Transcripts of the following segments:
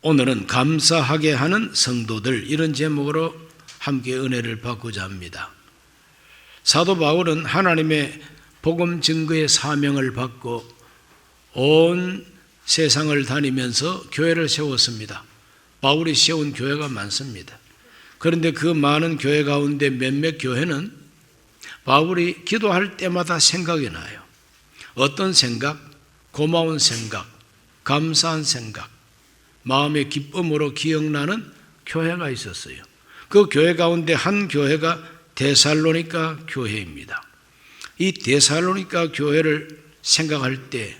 오늘은 감사하게 하는 성도들, 이런 제목으로 함께 은혜를 받고자 합니다. 사도 바울은 하나님의 복음 증거의 사명을 받고 온 세상을 다니면서 교회를 세웠습니다. 바울이 세운 교회가 많습니다. 그런데 그 많은 교회 가운데 몇몇 교회는 바울이 기도할 때마다 생각이 나요. 어떤 생각? 고마운 생각, 감사한 생각, 마음의 기쁨으로 기억나는 교회가 있었어요. 그 교회 가운데 한 교회가 데살로니가 교회입니다. 이 데살로니가 교회를 생각할 때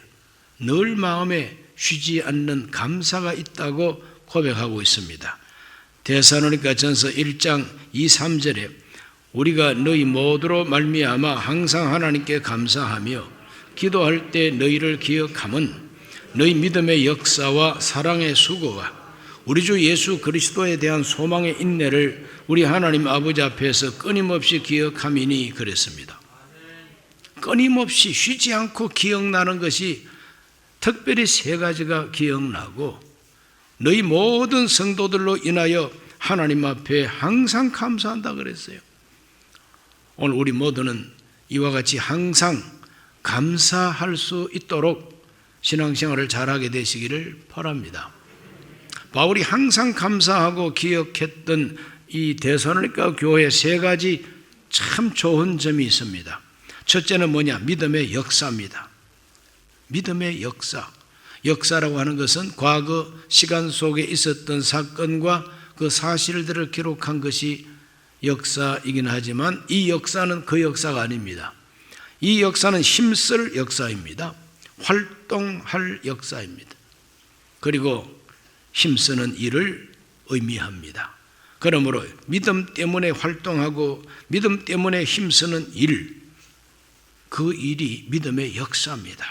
늘 마음에 쉬지 않는 감사가 있다고 고백하고 있습니다. 데살로니가 전서 1장 2, 3절에 우리가 너희 모두로 말미암아 항상 하나님께 감사하며 기도할 때 너희를 기억함은 너희 믿음의 역사와 사랑의 수고와 우리 주 예수 그리스도에 대한 소망의 인내를 우리 하나님 아버지 앞에서 끊임없이 기억함이니 그랬습니다. 끊임없이 쉬지 않고 기억나는 것이 특별히 세 가지가 기억나고 너희 모든 성도들로 인하여 하나님 앞에 항상 감사한다 그랬어요. 오늘 우리 모두는 이와 같이 항상 감사할 수 있도록 신앙생활을 잘하게 되시기를 바랍니다. 바울이 항상 감사하고 기억했던 이 데살로니가 교회에 세 가지 참 좋은 점이 있습니다. 첫째는 뭐냐? 믿음의 역사입니다. 믿음의 역사. 역사라고 하는 것은 과거 시간 속에 있었던 사건과 그 사실들을 기록한 것이 역사이긴 하지만 이 역사는 그 역사가 아닙니다. 이 역사는 힘쓸 역사입니다. 활동할 역사입니다. 그리고 힘쓰는 일을 의미합니다. 그러므로 믿음 때문에 활동하고 믿음 때문에 힘쓰는 일, 그 일이 믿음의 역사입니다.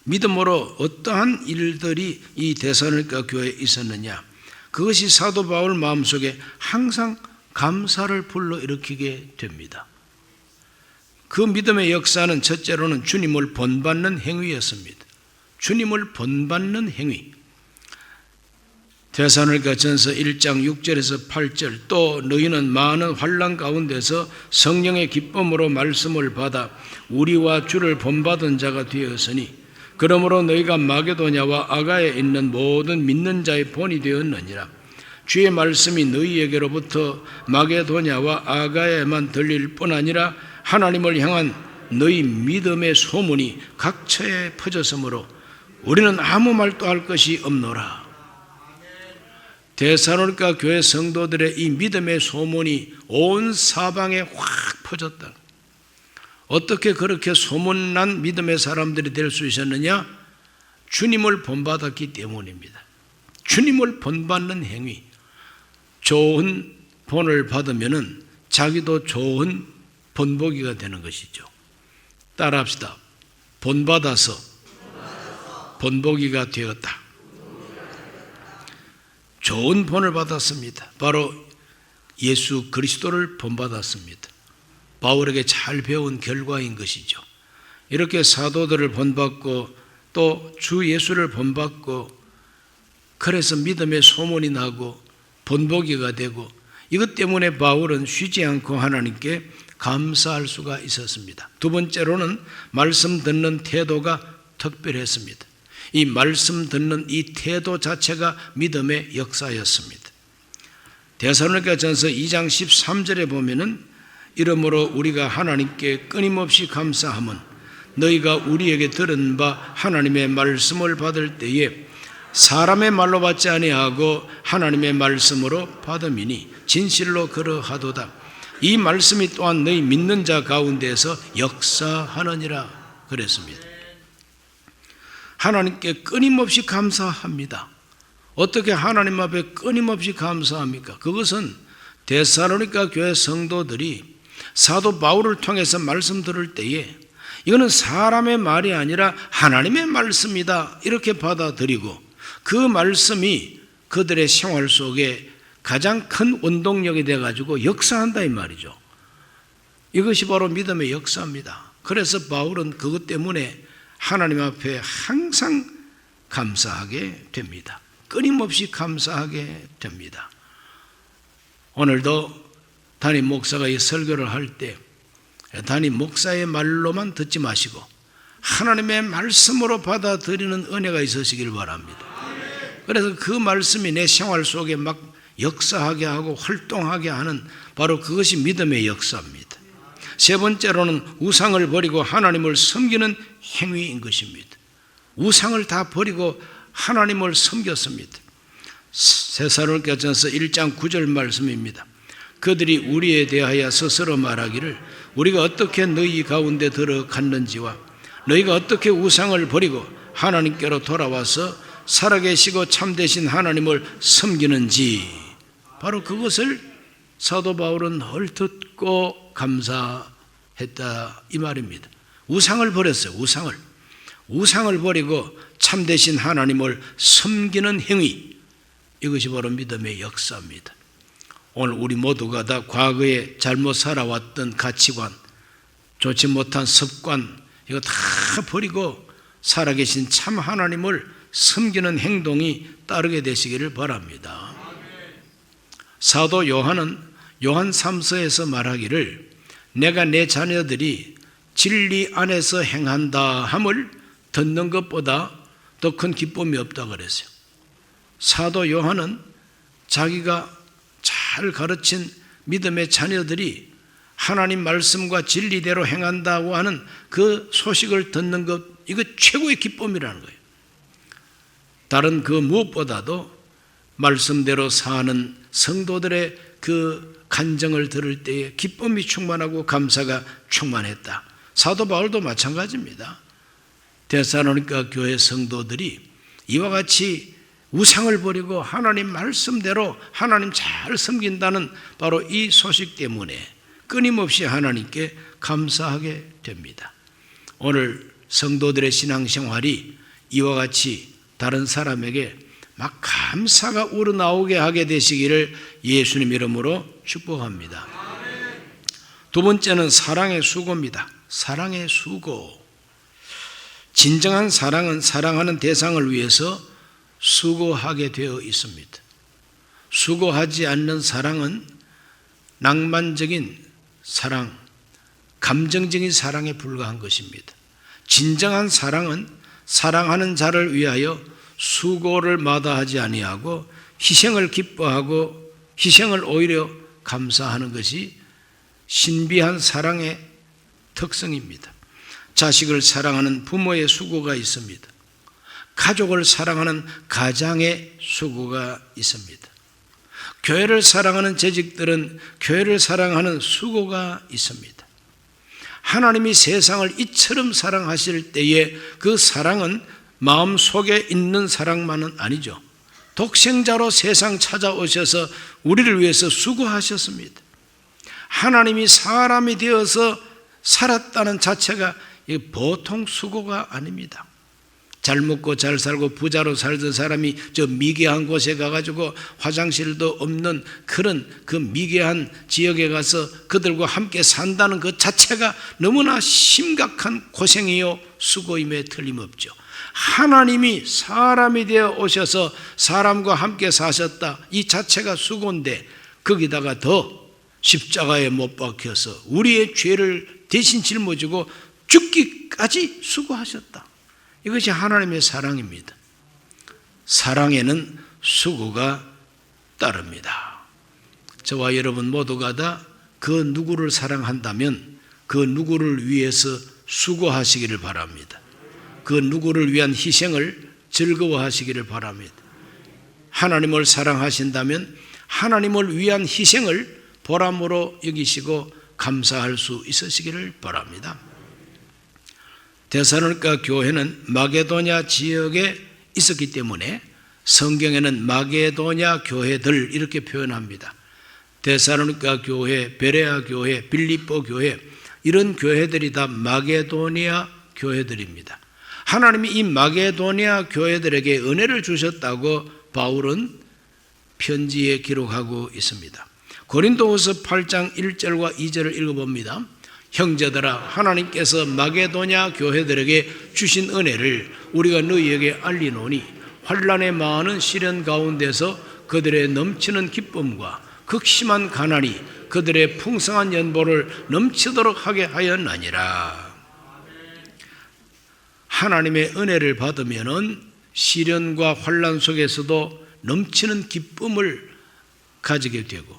믿음으로 어떠한 일들이 이 데살로니가 교회에 있었느냐? 그것이 사도 바울 마음속에 항상 감사를 불러일으키게 됩니다. 그 믿음의 역사는 첫째로는 주님을 본받는 행위였습니다. 주님을 본받는 행위. 데살로니가 전서 1장 6절에서 8절 또 너희는 많은 환난 가운데서 성령의 기쁨으로 말씀을 받아 우리와 주를 본받은 자가 되었으니 그러므로 너희가 마게도냐와 아가야에 있는 모든 믿는 자의 본이 되었느니라. 주의 말씀이 너희에게로부터 마게도냐와 아가야에만 들릴 뿐 아니라 하나님을 향한 너희 믿음의 소문이 각처에 퍼졌으므로 우리는 아무 말도 할 것이 없노라. 데살로니가 교회 성도들의 이 믿음의 소문이 온 사방에 확 퍼졌다. 어떻게 그렇게 소문난 믿음의 사람들이 될 수 있었느냐? 주님을 본받았기 때문입니다. 주님을 본받는 행위. 좋은 본을 받으면 자기도 좋은 본보기가 되는 것이죠. 따라합시다. 본받아서 본보기가 되었다. 좋은 본을 받았습니다. 바로 예수 그리스도를 본받았습니다. 바울에게 잘 배운 결과인 것이죠. 이렇게 사도들을 본받고 또 주 예수를 본받고 그래서 믿음의 소문이 나고 본보기가 되고 이것 때문에 바울은 쉬지 않고 하나님께 감사할 수가 있었습니다. 두 번째로는 말씀 듣는 태도가 특별했습니다. 이 말씀 듣는 이 태도 자체가 믿음의 역사였습니다. 데살로니가 전서 2장 13절에 보면은 이러므로 우리가 하나님께 끊임없이 감사함은 너희가 우리에게 들은 바 하나님의 말씀을 받을 때에 사람의 말로 받지 아니하고 하나님의 말씀으로 받음이니 진실로 그러하도다. 이 말씀이 또한 너희 믿는 자 가운데서 역사하느니라 그랬습니다. 하나님께 끊임없이 감사합니다. 어떻게 하나님 앞에 끊임없이 감사합니까? 그것은 데살로니가 교회 성도들이 사도 바울을 통해서 말씀 들을 때에 이거는 사람의 말이 아니라 하나님의 말씀이다 이렇게 받아들이고 그 말씀이 그들의 생활 속에 가장 큰 원동력이 돼가지고 역사한다 이 말이죠. 이것이 바로 믿음의 역사입니다. 그래서 바울은 그것 때문에 하나님 앞에 항상 감사하게 됩니다. 끊임없이 감사하게 됩니다. 오늘도 담임 목사가 이 설교를 할 때 담임 목사의 말로만 듣지 마시고 하나님의 말씀으로 받아들이는 은혜가 있으시길 바랍니다. 그래서 그 말씀이 내 생활 속에 막 역사하게 하고 활동하게 하는 바로 그것이 믿음의 역사입니다. 세 번째로는 우상을 버리고 하나님을 섬기는 행위인 것입니다. 우상을 다 버리고 하나님을 섬겼습니다. 데살로니가전서 1장 9절 말씀입니다. 그들이 우리에 대하여 스스로 말하기를 우리가 어떻게 너희 가운데 들어갔는지와 너희가 어떻게 우상을 버리고 하나님께로 돌아와서 살아계시고 참되신 하나님을 섬기는지, 바로 그것을 사도 바울은 늘 듣고 감사했다 이 말입니다. 우상을 버렸어요. 우상을 버리고 참되신 하나님을 섬기는 행위, 이것이 바로 믿음의 역사입니다. 오늘 우리 모두가 다 과거에 잘못 살아왔던 가치관, 좋지 못한 습관, 이거 다 버리고 살아계신 참 하나님을 섬기는 행동이 따르게 되시기를 바랍니다. 사도 요한은 요한 3서에서 말하기를 내가 내 자녀들이 진리 안에서 행한다 함을 듣는 것보다 더 큰 기쁨이 없다 그랬어요. 사도 요한은 자기가 잘 가르친 믿음의 자녀들이 하나님 말씀과 진리대로 행한다고 하는 그 소식을 듣는 것, 이거 최고의 기쁨이라는 거예요. 다른 그 무엇보다도 말씀대로 사는 성도들의 그 간증을 들을 때에 기쁨이 충만하고 감사가 충만했다. 사도 바울도 마찬가지입니다. 데살로니가 교회 성도들이 이와 같이 우상을 버리고 하나님 말씀대로 하나님 잘 섬긴다는 바로 이 소식 때문에 끊임없이 하나님께 감사하게 됩니다. 오늘 성도들의 신앙생활이 이와 같이 다른 사람에게 막 감사가 우러나오게 하게 되시기를 예수님 이름으로 축복합니다. 두 번째는 사랑의 수고입니다. 사랑의 수고. 진정한 사랑은 사랑하는 대상을 위해서 수고하게 되어 있습니다. 수고하지 않는 사랑은 낭만적인 사랑, 감정적인 사랑에 불과한 것입니다. 진정한 사랑은 사랑하는 자를 위하여 수고를 마다하지 아니하고 희생을 기뻐하고 희생을 오히려 감사하는 것이 신비한 사랑의 특성입니다. 자식을 사랑하는 부모의 수고가 있습니다. 가족을 사랑하는 가장의 수고가 있습니다. 교회를 사랑하는 재직들은 교회를 사랑하는 수고가 있습니다. 하나님이 세상을 이처럼 사랑하실 때에 그 사랑은 마음속에 있는 사랑만은 아니죠. 독생자로 세상 찾아오셔서 우리를 위해서 수고하셨습니다. 하나님이 사람이 되어서 살았다는 자체가 보통 수고가 아닙니다. 잘 먹고 잘 살고 부자로 살던 사람이 저 미개한 곳에 가가지고 화장실도 없는 그런 그 미개한 지역에 가서 그들과 함께 산다는 것 자체가 너무나 심각한 고생이요 수고임에 틀림없죠. 하나님이 사람이 되어 오셔서 사람과 함께 사셨다, 이 자체가 수고인데 거기다가 더 십자가에 못 박혀서 우리의 죄를 대신 짊어지고 죽기까지 수고하셨다. 이것이 하나님의 사랑입니다. 사랑에는 수고가 따릅니다. 저와 여러분 모두가 다 그 누구를 사랑한다면 그 누구를 위해서 수고하시기를 바랍니다. 그 누구를 위한 희생을 즐거워하시기를 바랍니다. 하나님을 사랑하신다면 하나님을 위한 희생을 보람으로 여기시고 감사할 수 있으시기를 바랍니다. 데살로니가 교회는 마게도냐 지역에 있었기 때문에 성경에는 마게도냐 교회들 이렇게 표현합니다. 데살로니가 교회, 베레아 교회, 빌립보 교회, 이런 교회들이 다 마게도니아 교회들입니다. 하나님이 이 마게도니아 교회들에게 은혜를 주셨다고 바울은 편지에 기록하고 있습니다. 고린도후서 8장 1절과 2절을 읽어봅니다. 형제들아, 하나님께서 마게도냐 교회들에게 주신 은혜를 우리가 너희에게 알리노니 환난의 많은 시련 가운데서 그들의 넘치는 기쁨과 극심한 가난이 그들의 풍성한 연보를 넘치도록 하게 하였나니라. 하나님의 은혜를 받으면은 시련과 환난 속에서도 넘치는 기쁨을 가지게 되고,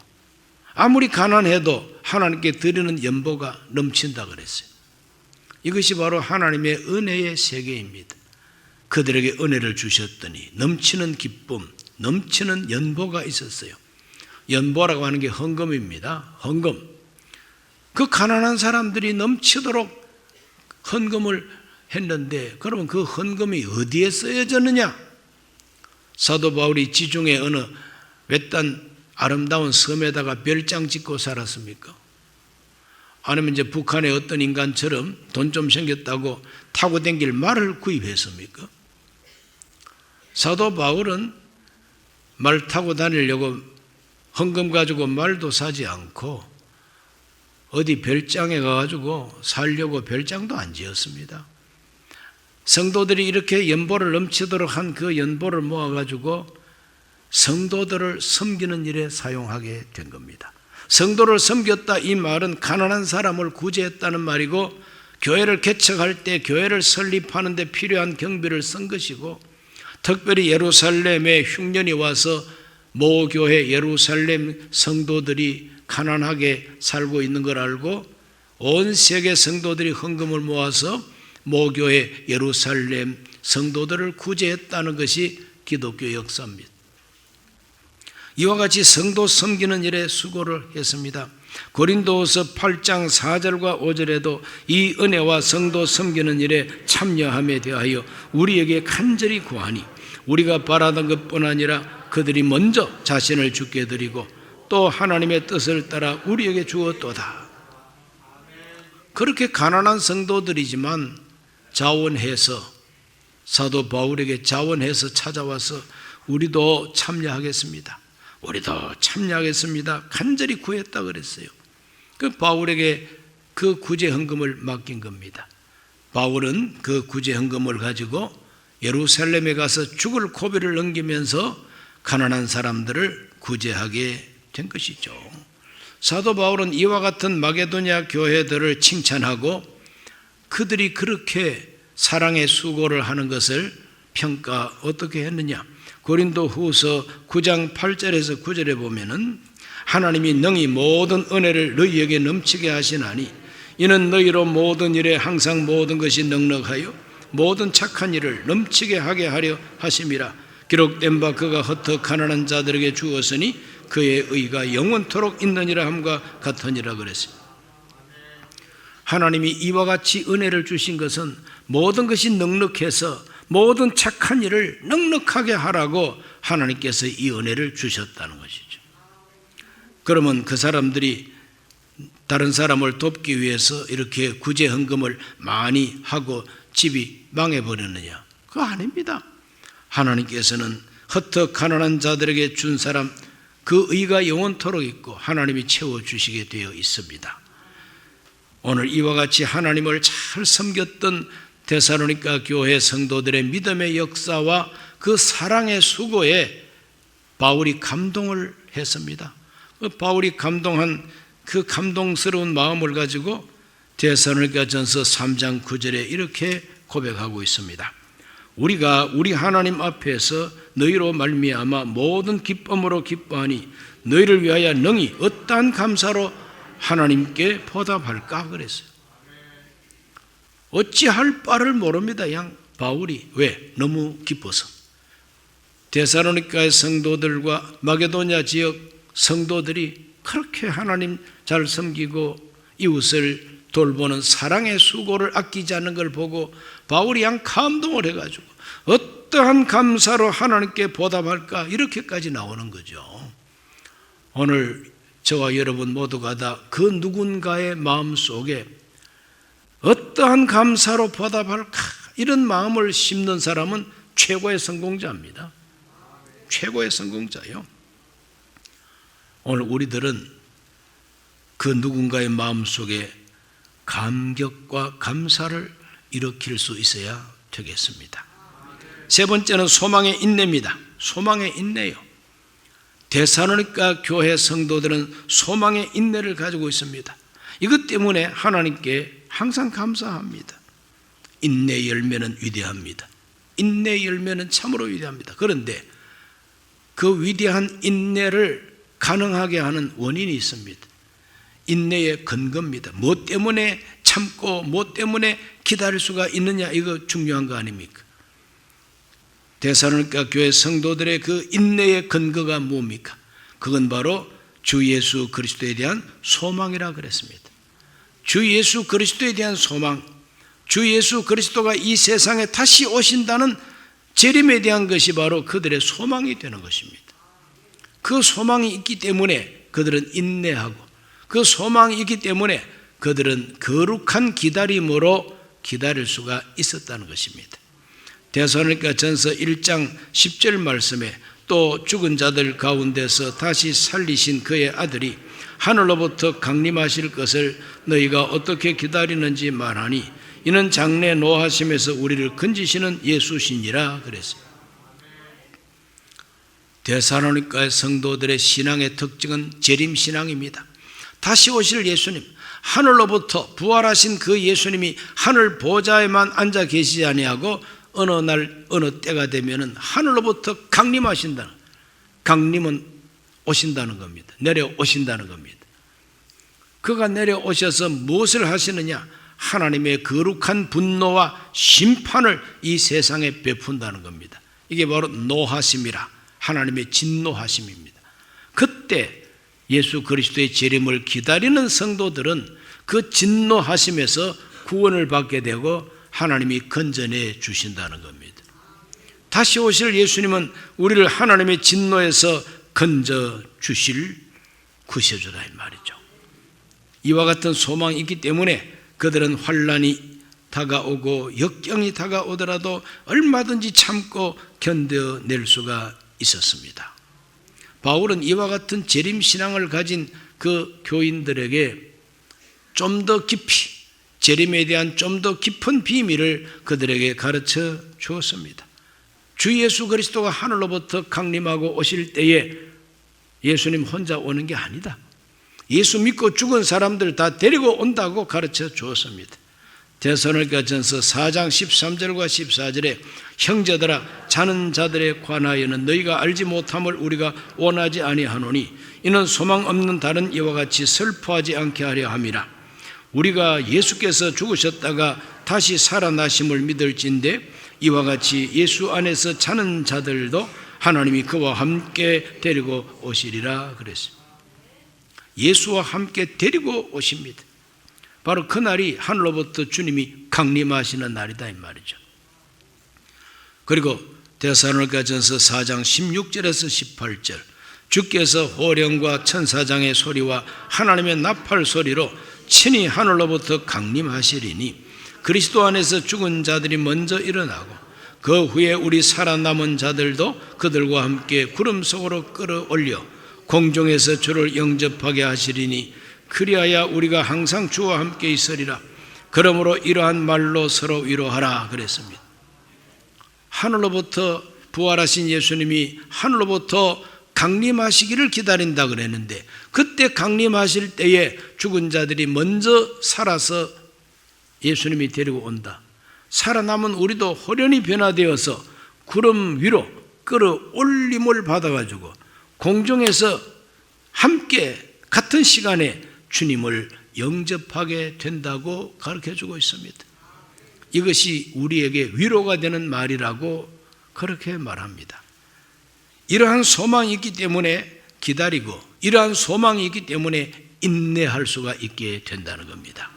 아무리 가난해도 하나님께 드리는 연보가 넘친다 그랬어요. 이것이 바로 하나님의 은혜의 세계입니다. 그들에게 은혜를 주셨더니 넘치는 기쁨, 넘치는 연보가 있었어요. 연보라고 하는 게 헌금입니다. 헌금. 그 가난한 사람들이 넘치도록 헌금을 했는데, 그러면 그 헌금이 어디에 쓰여졌느냐? 사도 바울이 지중해 어느 외딴 아름다운 섬에다가 별장 짓고 살았습니까? 아니면 이제 북한의 어떤 인간처럼 돈 좀 생겼다고 타고 댕길 말을 구입했습니까? 사도 바울은 말 타고 다니려고 헌금 가지고 말도 사지 않고 어디 별장에 가가지고 살려고 별장도 안 지었습니다. 성도들이 이렇게 연보를 넘치도록 한 그 연보를 모아가지고 성도들을 섬기는 일에 사용하게 된 겁니다. 성도를 섬겼다, 이 말은 가난한 사람을 구제했다는 말이고, 교회를 개척할 때 교회를 설립하는 데 필요한 경비를 쓴 것이고, 특별히 예루살렘에 흉년이 와서 모 교회 예루살렘 성도들이 가난하게 살고 있는 걸 알고 온 세계 성도들이 헌금을 모아서 모 교회 예루살렘 성도들을 구제했다는 것이 기독교 역사입니다. 이와 같이 성도 섬기는 일에 수고를 했습니다. 고린도후서 8장 4절과 5절에도 이 은혜와 성도 섬기는 일에 참여함에 대하여 우리에게 간절히 구하니, 우리가 바라던 것뿐 아니라 그들이 먼저 자신을 주께 드리고 또 하나님의 뜻을 따라 우리에게 주었도다. 그렇게 가난한 성도들이지만 자원해서, 사도 바울에게 자원해서 찾아와서 우리도 참여하겠습니다, 우리도 참여하겠습니다, 간절히 구했다 그랬어요. 그 바울에게 그 구제 헌금을 맡긴 겁니다. 바울은 그 구제 헌금을 가지고 예루살렘에 가서 죽을 고비를 넘기면서 가난한 사람들을 구제하게 된 것이죠. 사도 바울은 이와 같은 마게도냐 교회들을 칭찬하고 그들이 그렇게 사랑의 수고를 하는 것을 평가 어떻게 했느냐? 고린도 후서 9장 8절에서 9절에 보면은 하나님이 능히 모든 은혜를 너희에게 넘치게 하시나니 이는 너희로 모든 일에 항상 모든 것이 넉넉하여 모든 착한 일을 넘치게 하게 하려 하심이라. 기록된 바 그가 헛되이 가난한 자들에게 주었으니 그의 의가 영원토록 있느니라 함과 같으니라 그랬어요. 하나님이 이와 같이 은혜를 주신 것은 모든 것이 넉넉해서 모든 착한 일을 넉넉하게 하라고 하나님께서 이 은혜를 주셨다는 것이죠. 그러면 그 사람들이 다른 사람을 돕기 위해서 이렇게 구제 헌금을 많이 하고 집이 망해버렸느냐? 그거 아닙니다. 하나님께서는 헛되이 가난한 자들에게 준 사람 그 의가 영원토록 있고 하나님이 채워주시게 되어 있습니다. 오늘 이와 같이 하나님을 잘 섬겼던 데살로니가 교회 성도들의 믿음의 역사와 그 사랑의 수고에 바울이 감동을 했습니다. 바울이 감동한 그 감동스러운 마음을 가지고 데살로니가 전서 3장 9절에 이렇게 고백하고 있습니다. 우리가 우리 하나님 앞에서 너희로 말미암아 모든 기쁨으로 기뻐하니 너희를 위하여 능히 어떠한 감사로 하나님께 보답할까 그랬어요. 어찌할 바를 모릅니다. 양 바울이. 왜? 너무 기뻐서. 데살로니가의 성도들과 마게도냐 지역 성도들이 그렇게 하나님 잘 섬기고 이웃을 돌보는 사랑의 수고를 아끼지 않는 걸 보고 바울이 양 감동을 해가지고 어떠한 감사로 하나님께 보답할까 이렇게까지 나오는 거죠. 오늘 저와 여러분 모두가 다 그 누군가의 마음 속에 어떠한 감사로 보답할까 이런 마음을 심는 사람은 최고의 성공자입니다. 최고의 성공자요. 오늘 우리들은 그 누군가의 마음 속에 감격과 감사를 일으킬 수 있어야 되겠습니다. 세 번째는 소망의 인내입니다. 소망의 인내요. 데살로니가 교회 성도들은 소망의 인내를 가지고 있습니다. 이것 때문에 하나님께 항상 감사합니다. 인내의 열매는 위대합니다. 인내의 열매는 참으로 위대합니다. 그런데 그 위대한 인내를 가능하게 하는 원인이 있습니다. 인내의 근거입니다. 뭐 때문에 참고 뭐 때문에 기다릴 수가 있느냐, 이거 중요한 거 아닙니까? 데살로니가 교회 성도들의 그 인내의 근거가 뭡니까? 그건 바로 주 예수 그리스도에 대한 소망이라 그랬습니다. 주 예수 그리스도에 대한 소망, 주 예수 그리스도가 이 세상에 다시 오신다는 재림에 대한 것이 바로 그들의 소망이 되는 것입니다. 그 소망이 있기 때문에 그들은 인내하고, 그 소망이 있기 때문에 그들은 거룩한 기다림으로 기다릴 수가 있었다는 것입니다. 데살로니가 전서 1장 10절 말씀에 또 죽은 자들 가운데서 다시 살리신 그의 아들이 하늘로부터 강림하실 것을 너희가 어떻게 기다리는지 말하니 이는 장래 노하심에서 우리를 건지시는 예수시니라 그랬어요. 데살로니가의 성도들의 신앙의 특징은 재림신앙입니다. 다시 오실 예수님, 하늘로부터 부활하신 그 예수님이 하늘 보좌에만 앉아 계시지 아니하고 어느 날 어느 때가 되면은 하늘로부터 강림하신다는, 강림은 오신다는 겁니다. 내려오신다는 겁니다. 그가 내려오셔서 무엇을 하시느냐? 하나님의 거룩한 분노와 심판을 이 세상에 베푼다는 겁니다. 이게 바로 노하심이라, 하나님의 진노하심입니다. 그때 예수 그리스도의 재림을 기다리는 성도들은 그 진노하심에서 구원을 받게 되고 하나님이 건져내 주신다는 겁니다. 다시 오실 예수님은 우리를 하나님의 진노에서 건져 주실 구세주다 이 말이죠. 이와 같은 소망이 있기 때문에 그들은 환난이 다가오고 역경이 다가오더라도 얼마든지 참고 견뎌낼 수가 있었습니다. 바울은 이와 같은 재림신앙을 가진 그 교인들에게 좀 더 깊이, 재림에 대한 좀 더 깊은 비밀을 그들에게 가르쳐 주었습니다. 주 예수 그리스도가 하늘로부터 강림하고 오실 때에 예수님 혼자 오는 게 아니다. 예수 믿고 죽은 사람들 다 데리고 온다고 가르쳐 주었습니다. 데살로니가 전서 4장 13절과 14절에 형제들아, 자는 자들에 관하여는 너희가 알지 못함을 우리가 원하지 아니하노니 이는 소망 없는 다른 이와 같이 슬퍼하지 않게 하려 함이라. 우리가 예수께서 죽으셨다가 다시 살아나심을 믿을진데 이와 같이 예수 안에서 자는 자들도 하나님이 그와 함께 데리고 오시리라 그랬습니다. 예수와 함께 데리고 오십니다. 바로 그날이 하늘로부터 주님이 강림하시는 날이다 이 말이죠. 그리고 데살로니가 전서 4장 16절에서 18절, 주께서 호령과 천사장의 소리와 하나님의 나팔 소리로 친히 하늘로부터 강림하시리니 그리스도 안에서 죽은 자들이 먼저 일어나고 그 후에 우리 살아남은 자들도 그들과 함께 구름 속으로 끌어올려 공중에서 주를 영접하게 하시리니 그리하여 우리가 항상 주와 함께 있으리라. 그러므로 이러한 말로 서로 위로하라 그랬습니다. 하늘로부터 부활하신 예수님이 하늘로부터 강림하시기를 기다린다 그랬는데 그때 강림하실 때에 죽은 자들이 먼저 살아서 예수님이 데리고 온다. 살아남은 우리도 호련히 변화되어서 구름 위로 끌어올림을 받아가지고 공중에서 함께 같은 시간에 주님을 영접하게 된다고 가르쳐주고 있습니다. 이것이 우리에게 위로가 되는 말이라고 그렇게 말합니다. 이러한 소망이 있기 때문에 기다리고 이러한 소망이 있기 때문에 인내할 수가 있게 된다는 겁니다.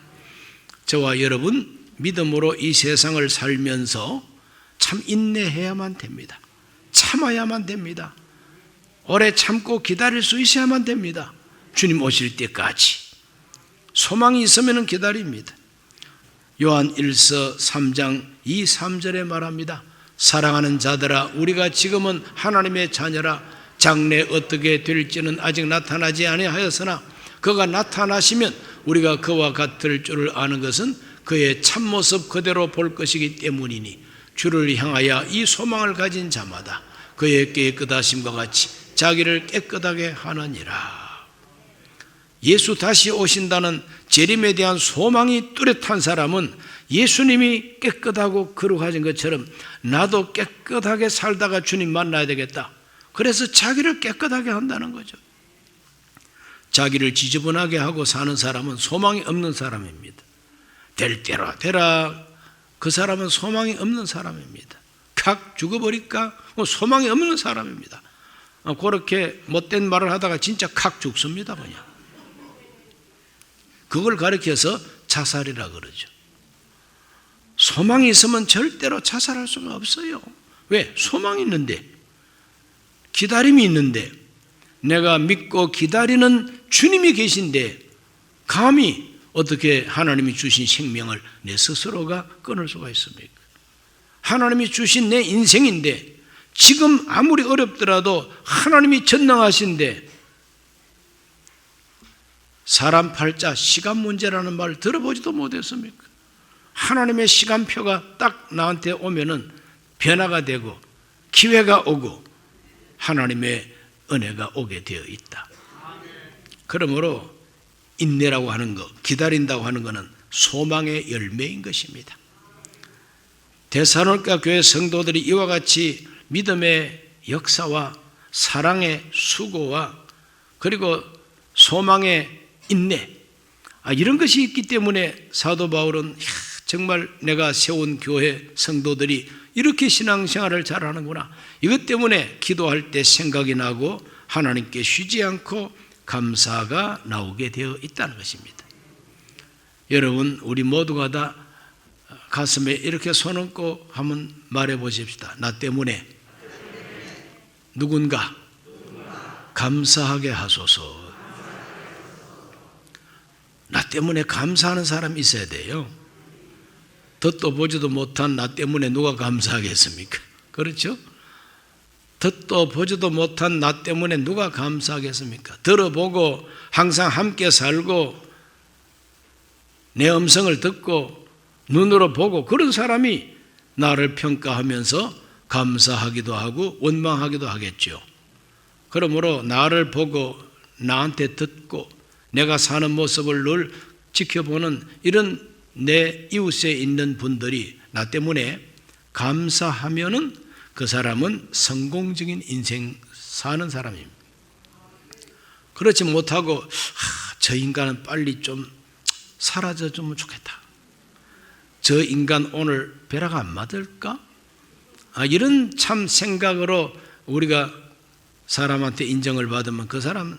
저와 여러분 믿음으로 이 세상을 살면서 참 인내해야만 됩니다. 참아야만 됩니다. 오래 참고 기다릴 수 있어야만 됩니다. 주님 오실 때까지 소망이 있으면 기다립니다. 요한 1서 3장 2, 3절에 말합니다. 사랑하는 자들아, 우리가 지금은 하나님의 자녀라. 장래 어떻게 될지는 아직 나타나지 아니하였으나 그가 나타나시면 우리가 그와 같을 줄을 아는 것은 그의 참모습 그대로 볼 것이기 때문이니 주를 향하여 이 소망을 가진 자마다 그의 깨끗하심과 같이 자기를 깨끗하게 하느니라. 예수 다시 오신다는 재림에 대한 소망이 뚜렷한 사람은 예수님이 깨끗하고 거룩하신 것처럼 나도 깨끗하게 살다가 주님 만나야 되겠다. 그래서 자기를 깨끗하게 한다는 거죠. 자기를 지저분하게 하고 사는 사람은 소망이 없는 사람입니다. 될 대로 되라. 그 사람은 소망이 없는 사람입니다. 각 죽어버릴까? 소망이 없는 사람입니다. 그렇게 못된 말을 하다가 진짜 각 죽습니다. 그냥. 그걸 가리켜서 자살이라 그러죠. 소망이 있으면 절대로 자살할 수가 없어요. 왜? 소망이 있는데, 기다림이 있는데, 내가 믿고 기다리는 주님이 계신데 감히 어떻게 하나님이 주신 생명을 내 스스로가 끊을 수가 있습니까? 하나님이 주신 내 인생인데 지금 아무리 어렵더라도 하나님이 전능하신데 사람 팔자 시간 문제라는 말 들어보지도 못했습니까? 하나님의 시간표가 딱 나한테 오면은 변화가 되고 기회가 오고 하나님의 은혜가 오게 되어 있다. 그러므로 인내라고 하는 것, 기다린다고 하는 것은 소망의 열매인 것입니다. 데살로니가 교회 성도들이 이와 같이 믿음의 역사와 사랑의 수고와 그리고 소망의 인내, 이런 것이 있기 때문에 사도 바울은 정말 내가 세운 교회 성도들이 이렇게 신앙생활을 잘하는구나. 이것 때문에 기도할 때 생각이 나고 하나님께 쉬지 않고 감사가 나오게 되어 있다는 것입니다. 여러분, 우리 모두가 다 가슴에 이렇게 손 얹고 한번 말해 보십시다. 나 때문에 누군가 감사하게 하소서. 나 때문에 감사하는 사람이 있어야 돼요. 듣도 보지도 못한 나 때문에 누가 감사하겠습니까? 그렇죠? 듣도 보지도 못한 나 때문에 누가 감사하겠습니까? 들어보고 항상 함께 살고 내 음성을 듣고 눈으로 보고 그런 사람이 나를 평가하면서 감사하기도 하고 원망하기도 하겠죠. 그러므로 나를 보고 나한테 듣고 내가 사는 모습을 늘 지켜보는 이런 내 이웃에 있는 분들이 나 때문에 감사하면은 그 사람은 성공적인 인생 사는 사람입니다. 그렇지 못하고 저 인간은 빨리 좀 사라져주면 좋겠다. 저 인간 오늘 벼락 안 맞을까? 이런 참 생각으로 우리가 사람한테 인정을 받으면 그 사람은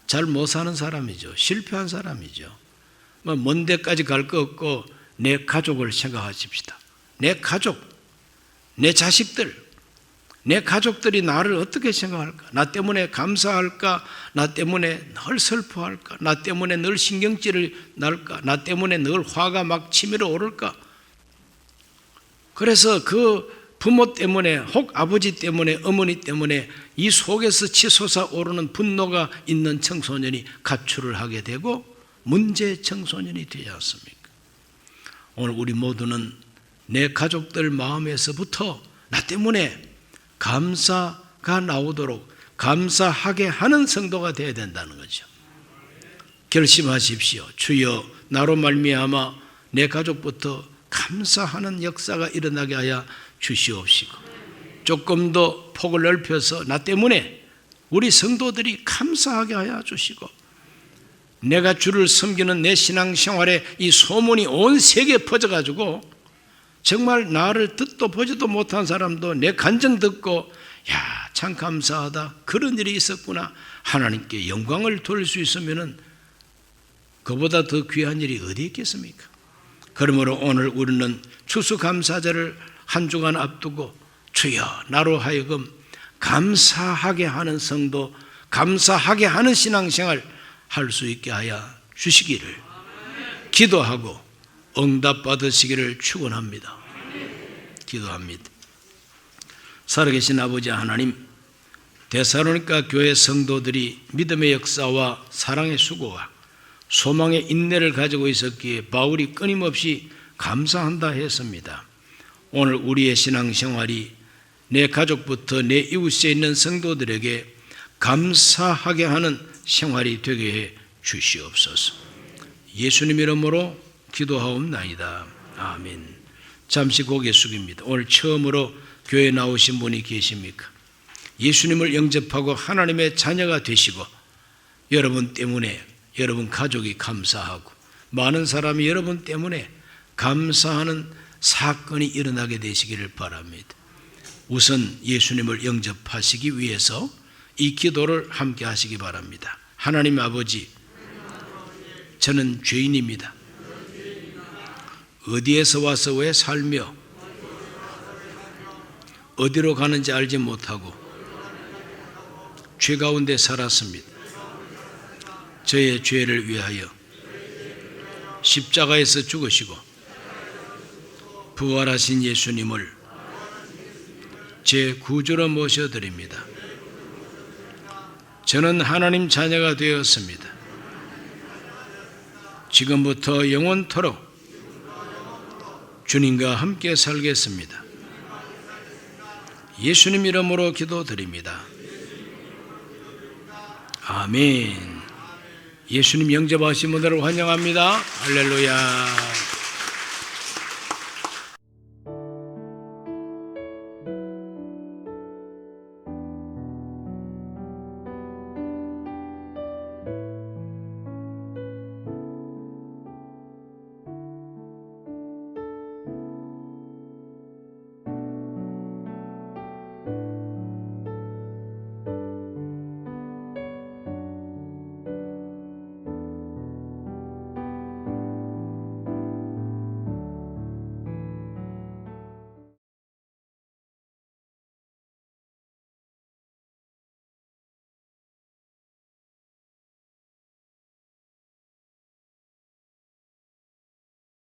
잘 못 사는 사람이죠. 실패한 사람이죠. 먼 데까지 갈 거 없고 내 가족을 생각하십시다. 내 가족, 내 자식들, 내 가족들이 나를 어떻게 생각할까? 나 때문에 감사할까? 나 때문에 늘 슬퍼할까? 나 때문에 늘 신경질을 날까? 나 때문에 늘 화가 막 치밀어 오를까? 그래서 그 부모 때문에 혹 아버지 때문에 어머니 때문에 이 속에서 치솟아 오르는 분노가 있는 청소년이 가출을 하게 되고 문제 청소년이 되지 않습니까? 오늘 우리 모두는 내 가족들 마음에서부터 나 때문에 감사가 나오도록 감사하게 하는 성도가 되어야 된다는 거죠. 결심하십시오. 주여 나로 말미암아 내 가족부터 감사하는 역사가 일어나게 하여 주시옵시고 조금 더 폭을 넓혀서 나 때문에 우리 성도들이 감사하게 하여 주시고 내가 주를 섬기는 내 신앙생활에 이 소문이 온 세계에 퍼져가지고 정말 나를 듣도 보지도 못한 사람도 내 간증 듣고 야, 참 감사하다. 그런 일이 있었구나. 하나님께 영광을 돌릴 수 있으면 그보다 더 귀한 일이 어디 있겠습니까? 그러므로 오늘 우리는 추수감사절을 한 주간 앞두고 주여 나로 하여금 감사하게 하는 성도, 감사하게 하는 신앙생활 할 수 있게 하여 주시기를 기도하고 응답 받으시기를 축원합니다. 기도합니다. 살아계신 아버지 하나님, 데살로니가 교회 성도들이 믿음의 역사와 사랑의 수고와 소망의 인내를 가지고 있었기에 바울이 끊임없이 감사한다 했습니다. 오늘 우리의 신앙생활이 내 가족부터 내 이웃에 있는 성도들에게 감사하게 하는 생활이 되게 해 주시옵소서. 예수님 이름으로 기도하옵나이다. 아멘. 잠시 고개 숙입니다. 오늘 처음으로 교회 나오신 분이 계십니까? 예수님을 영접하고 하나님의 자녀가 되시고 여러분 때문에 여러분 가족이 감사하고 많은 사람이 여러분 때문에 감사하는 사건이 일어나게 되시기를 바랍니다. 우선 예수님을 영접하시기 위해서 이 기도를 함께 하시기 바랍니다. 하나님 아버지, 저는 죄인입니다. 어디에서 와서 왜 살며 어디로 가는지 알지 못하고 죄 가운데 살았습니다. 저의 죄를 위하여 십자가에서 죽으시고 부활하신 예수님을 제 구주로 모셔드립니다. 저는 하나님 자녀가 되었습니다. 지금부터 영원토록 주님과 함께 살겠습니다. 예수님 이름으로 기도드립니다. 아멘. 예수님 영접하신 분들을 환영합니다. 할렐루야.